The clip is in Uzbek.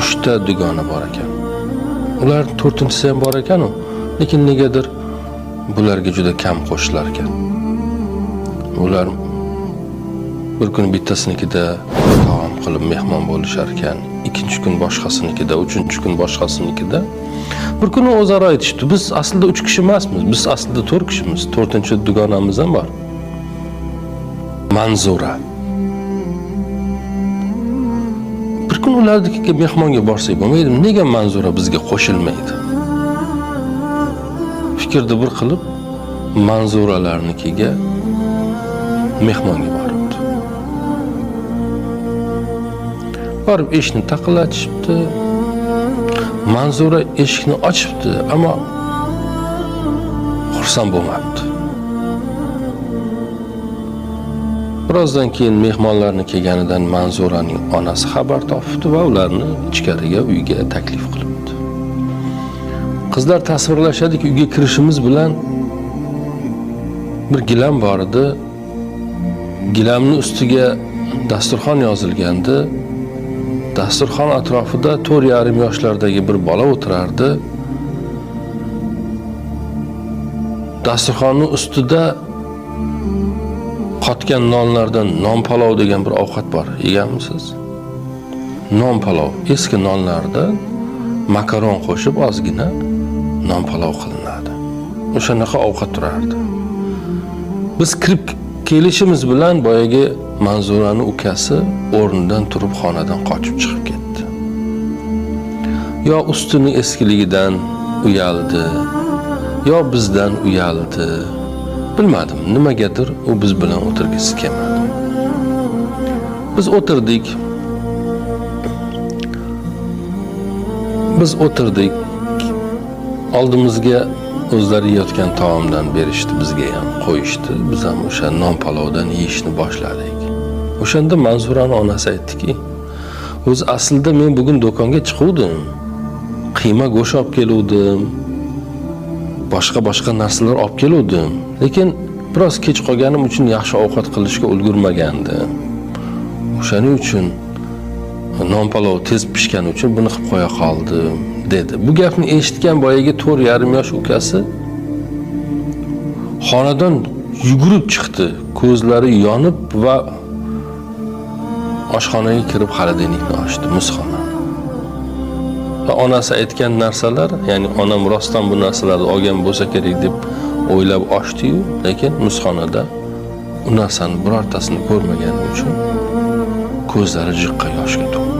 3 ta dugona bor ekan. Ular 4-inchisi ham bor ekan, lekin negadir bularga juda kam qo'shilar ekan. Ular bir kun bittasinikida taom qilib mehmon bo'lishar ekan, ikkinchi kun boshqasinikida, uchinchi kun boshqasinikida. Bir kuni o'zaro aytishdi, biz aslida 3 kishi emasmiz, biz aslida 4 kishimiz, 4-dugonamiz ham bor. Manzura. Bir kun ularnikiga mehmonga borsak bo'lmaydi, nega Manzura bizga qo'shilmaydi? Fikrni bir qilib, Manzuralarnikiga mehmonga boribdi. Borib eshikni taqillatishibdi. Manzura eshikni ochibdi, ammo xursand bo'lmabdi. Birozdan keyin mehmonlarning kelganidan Manzuraning onasi xabar topibdi va ularni ichkariga, uyga taklif qilibdi. Qizlar tasvirlashadiki, uyga kirishimiz bilan bir gilam bor edi. Gilamning ustiga dasturxon yozilgandi. Dasturxon atrofida 4,5 yoshlardagi bir bola o'tirardi. Dasturxonning ustida qotgan nonlardan non palov degan bir ovqat bor. Yeganmisiz? Non palov, eski nonlarda makaron qo'shib ozgina non palov qilinadi. O'shanaqa ovqat turardi. Biz kirib kelishimiz bilan boyagi Manzuraning ukasi o'rnidan turib xonadan qochib chiqib ketdi. Yo ustining eskiligidan uyaldi, yo bizdan uyaldi. Bilmadim, nimagadir u biz bilan o'tirgisi kelmadi. Biz o'tirdik. Oldimizga o'zlari yeyotgan taomdan berishdi, bizga ham qo'yishdi. Biz ham o'sha non palovdan yeyishni boshladik. O'shanda Manzuraning onasi aytdiki, "O'zi aslida men bugun do'konga chiquvdim. Qiyma go'sht olib keluvdim. Boshqa narsalar olib keluvdim. Lekin biroz kech qolganim uchun yaxshi ovqat qilishga ulgurmagandim. O'shaning uchun non palov tez pishgani uchun buni qilib qo'ya qoldim", dedi. Bu gapni eshitgan boyagi 4,5 yosh ukasi xonadan yugurib chiqdi, ko'zlari yonib va oshxonaga kirib xolodilnikni ochdi, muzxona. Va onasi aytgan narsalar, ya'ni onam rostdan bu narsalarni olgan bo'lsa kerak deb o'ylab ochdi-yu, lekin muzxonada u narsani birortasini ko'rmagani uchun ko'zlari jiqqa yoshga to'ldi.